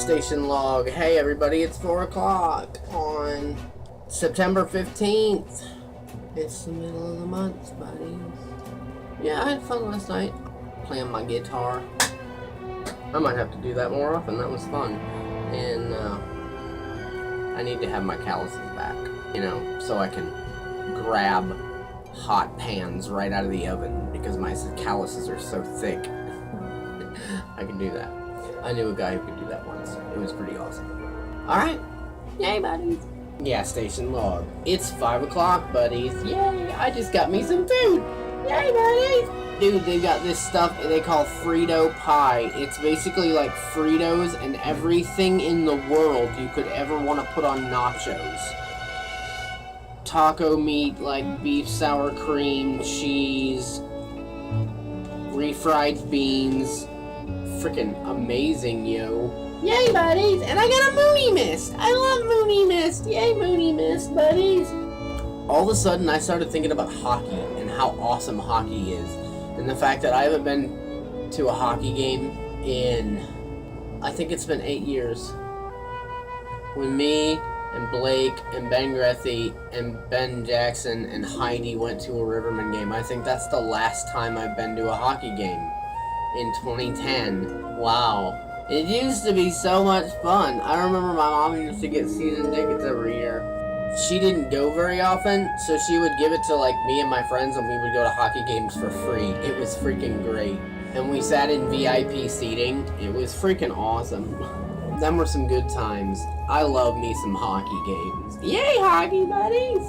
Gas station log. Hey everybody, it's 4 o'clock on September 15th. It's the middle of the month, buddies. Yeah, I had fun last night playing my guitar. I might have to do that more often. That was fun. And I need to have my calluses back, so I can grab hot pans right out of the oven because my calluses are so thick. I can do that. I knew a guy who could do that once. It was pretty awesome. Alright. Yay, buddies. Gas station log. It's 5 o'clock, buddies. Yay, I just got me some food. Yay, buddies. Dude, they got this stuff they call Frito pie. It's basically like Fritos and everything in the world you could ever want to put on nachos. Taco meat, like beef, sour cream, cheese, refried beans. Freaking amazing, yo. Yay, buddies! And I got a Mooney Mist! I love Mooney Mist! Yay, Mooney Mist, buddies! All of a sudden, I started thinking about hockey and how awesome hockey is. And the fact that I haven't been to a hockey game in, I think it's been 8 years. When me and Blake and Ben Grethy and Ben Jackson and Heidi went to a Riverman game, I think that's the last time I've been to a hockey game. In 2010. Wow. It used to be so much fun. I remember my mom used to get season tickets every year. She didn't go very often, so she would give it to me and my friends and we would go to hockey games for free. It was freaking great. And we sat in VIP seating. It was freaking awesome. Them were some good times. I love me some hockey games. Yay, hockey buddies!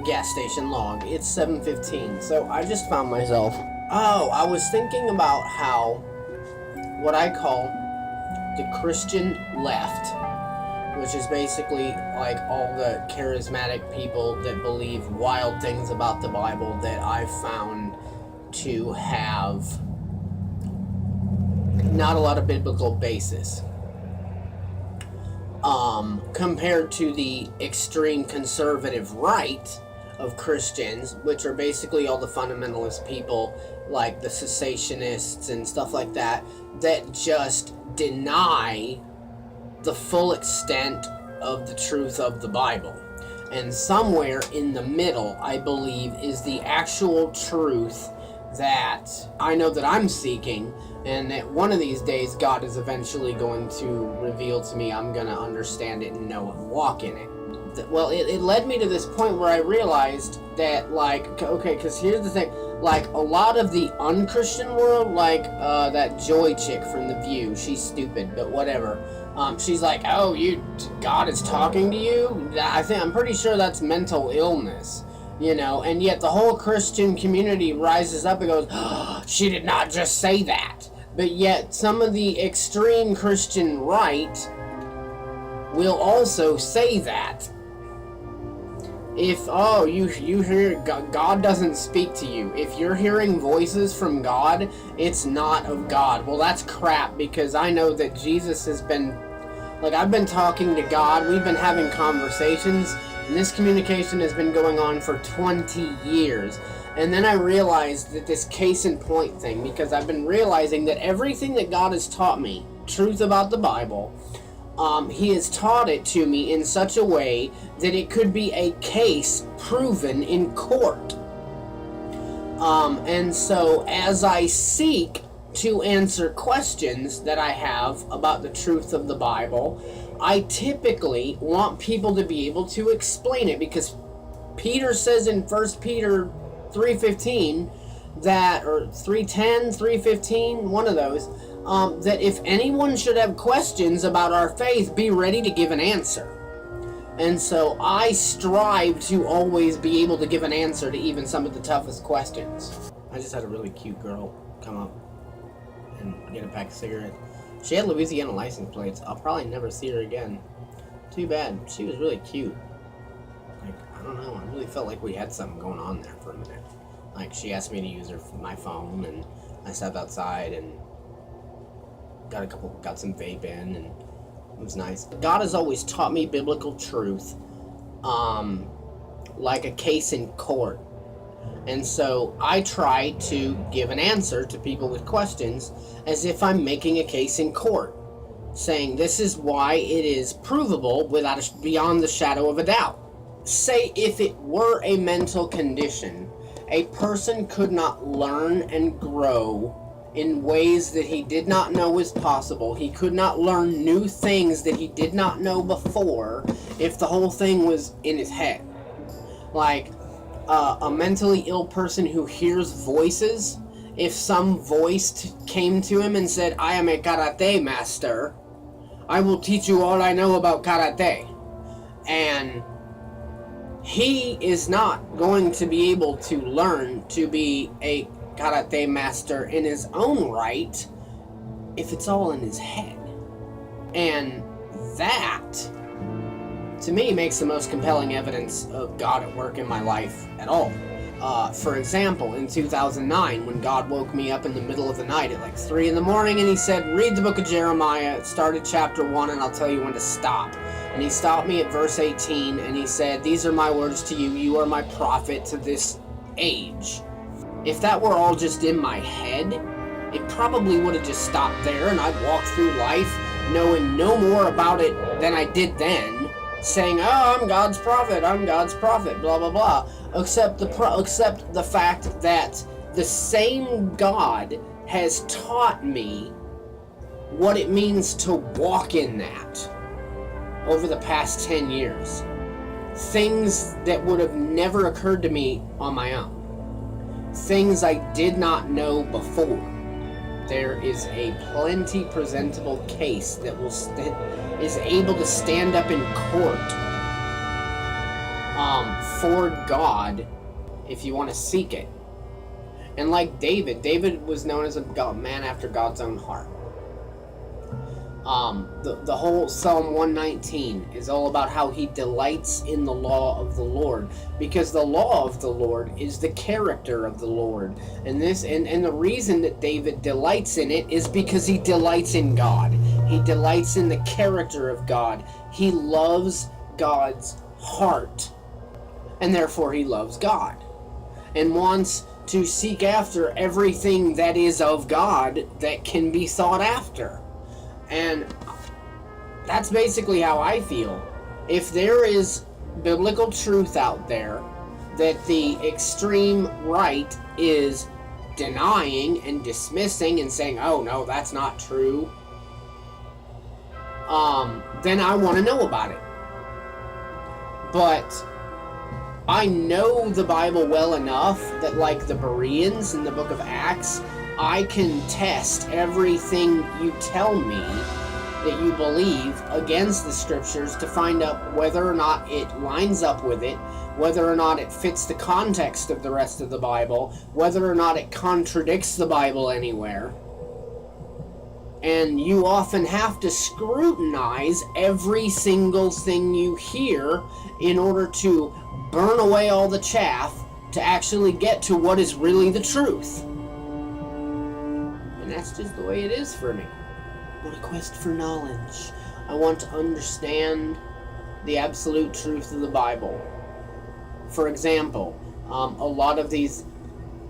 Gas station log. It's 7:15, so I just found myself. I was thinking about how what I call the Christian left, which is basically like all the charismatic people that believe wild things about the Bible that I've found to have not a lot of biblical basis. Compared to the extreme conservative right of Christians, which are basically all the fundamentalist people like the cessationists and stuff like that, that just deny the full extent of the truth of the Bible. And somewhere in the middle, I believe, is the actual truth that I know that I'm seeking, and that one of these days God is eventually going to reveal to me. I'm going to understand it and know and walk in it. Well, it led me to this point where I realized that, because here's the thing, a lot of the un-Christian world, that Joy chick from The View, she's stupid, but whatever. She's like, oh, God is talking to you? I'm pretty sure that's mental illness, and yet the whole Christian community rises up and goes, oh, she did not just say that. But yet some of the extreme Christian right will also say that. If, you hear God doesn't speak to you. If you're hearing voices from God, it's not of God. Well, that's crap, because I know that Jesus has been, I've been talking to God, we've been having conversations, and this communication has been going on for 20 years. And then I realized that this case in point thing, because I've been realizing that everything that God has taught me, truth about the Bible, he has taught it to me in such a way that it could be a case proven in court. And so as I seek to answer questions that I have about the truth of the Bible, I typically want people to be able to explain it, because Peter says in 1 Peter 3:15 that, or 3:10, 3:15, one of those, that if anyone should have questions about our faith, be ready to give an answer. And so I strive to always be able to give an answer to even some of the toughest questions. I just had a really cute girl come up and get a pack of cigarettes. She had Louisiana license plates. I'll probably never see her again. Too bad. She was really cute. I don't know. I really felt like we had something going on there for a minute. She asked me to use my phone, and I stepped outside and got some vape in, and it was nice. God has always taught me biblical truth, like a case in court. And so I try to give an answer to people with questions as if I'm making a case in court. saying this is why it is provable beyond the shadow of a doubt. Say if it were a mental condition, a person could not learn and grow in ways that he did not know was possible. He could not learn new things that he did not know before if the whole thing was in his head. Like a mentally ill person who hears voices, if some voice came to him and said, I am a karate master, I will teach you all I know about karate. And he is not going to be able to learn to be a karate master in his own right if it's all in his head. And that, to me, makes the most compelling evidence of God at work in my life at all. For example, in 2009, when God woke me up in the middle of the night at like 3 in the morning, and he said, read the book of Jeremiah, start at chapter 1, and I'll tell you when to stop. And he stopped me at verse 18, and he said, these are my words to you, you are my prophet to this age. If that were all just in my head, it probably would have just stopped there, and I'd walk through life knowing no more about it than I did then, saying, oh, I'm God's prophet, blah, blah, blah. Except the fact that the same God has taught me what it means to walk in that over the past 10 years. Things that would have never occurred to me on my own. Things I did not know before. There is a plenty presentable case that is able to stand up in court for God if you want to seek it. And like David was known as a man after God's own heart. The whole Psalm 119 is all about how he delights in the law of the Lord, because the law of the Lord is the character of the Lord. And the reason that David delights in it is because he delights in God. He delights in the character of God. He loves God's heart, and therefore he loves God and wants to seek after everything that is of God that can be sought after. And that's basically how I feel. If there is biblical truth out there that the extreme right is denying and dismissing and saying, oh no, that's not true, then I want to know about it. But I know the Bible well enough that, like the Bereans in the book of Acts, I can test everything you tell me that you believe against the scriptures to find out whether or not it lines up with it, whether or not it fits the context of the rest of the Bible, whether or not it contradicts the Bible anywhere. And you often have to scrutinize every single thing you hear in order to burn away all the chaff to actually get to what is really the truth. And that's just the way it is for me. I want a quest for knowledge. I want to understand the absolute truth of the Bible. For example, a lot of these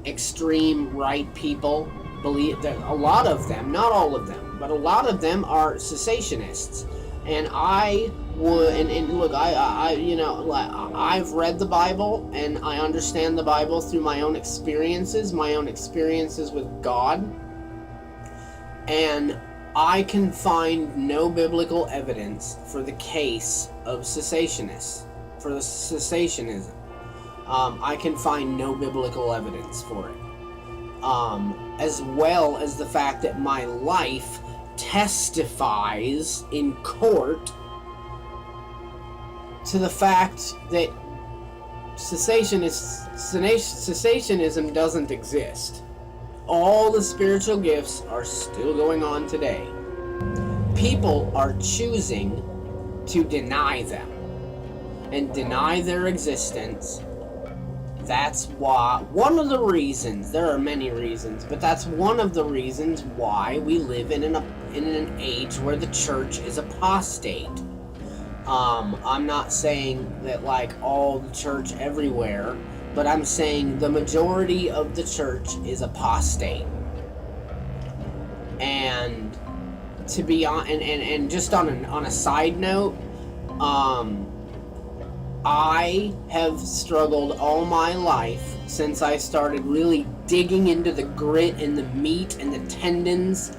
extreme right people believe that a lot of them, not all of them, but a lot of them are cessationists. And I would, and look, I've read the Bible and I understand the Bible through my own experiences with God. And I can find no biblical evidence for the case of cessationists, for the cessationism. I can find no biblical evidence for it. As well as the fact that my life testifies in court to the fact that cessationism doesn't exist. All the spiritual gifts are still going on today. People are choosing to deny them and deny their existence. That's why, one of the reasons, there are many reasons, but that's one of the reasons why we live in an age where the church is apostate. I'm not saying that like all the church everywhere, but I'm saying the majority of the church is apostate. And to be on, and just on a side note, I have struggled all my life since I started really digging into the grit and the meat and the tendons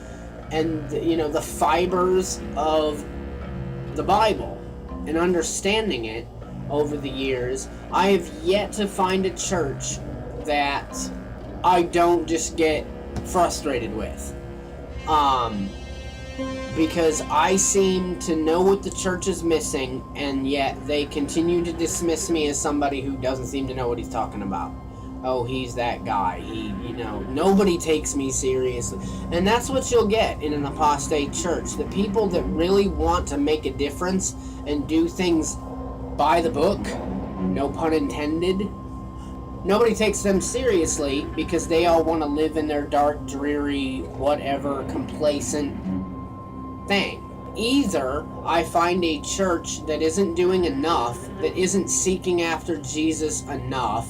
and the fibers of the Bible and understanding it over the years. I have yet to find a church that I don't just get frustrated with. Because I seem to know what the church is missing, and yet they continue to dismiss me as somebody who doesn't seem to know what he's talking about. Oh, he's that guy. Nobody takes me seriously. And that's what you'll get in an apostate church. The people that really want to make a difference and do things by the book, no pun intended, nobody takes them seriously because they all want to live in their dark, dreary, whatever, complacent thing. Either I find a church that isn't doing enough, that isn't seeking after Jesus enough.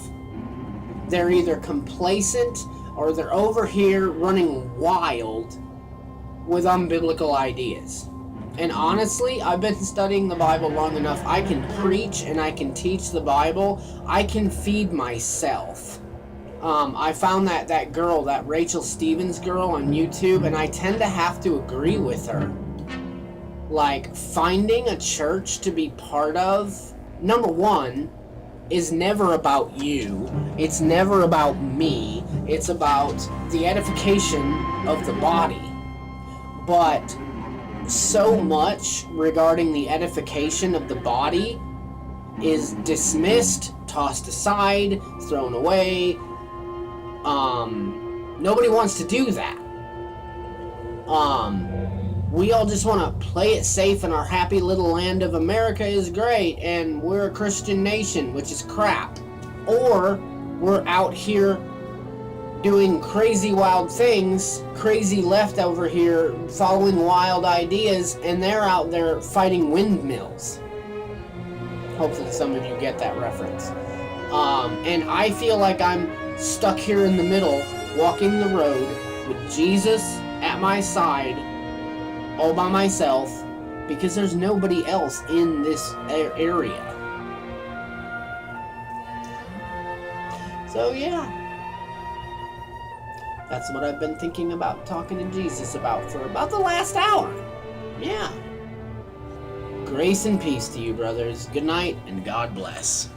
They're either complacent or they're over here running wild with unbiblical ideas. And honestly, I've been studying the Bible long enough. I can preach and I can teach the Bible. I can feed myself. I found that girl, that Rachel Stevens girl on YouTube, and I tend to have to agree with her. Like, finding a church to be part of, number one, is never about you. It's never about me. It's about the edification of the body. But so much regarding the edification of the body is dismissed, tossed aside, thrown away. Nobody wants to do that. We all just want to play it safe, and our happy little land of America is great, and we're a Christian nation, which is crap. Or we're out here doing crazy wild things, crazy left over here, following wild ideas, and they're out there fighting windmills. Hopefully some of you get that reference. And I feel like I'm stuck here in the middle, walking the road with Jesus at my side, all by myself, because there's nobody else in this area. So yeah, that's what I've been thinking about talking to Jesus about for about the last hour. Yeah. Grace and peace to you, brothers. Good night, and God bless.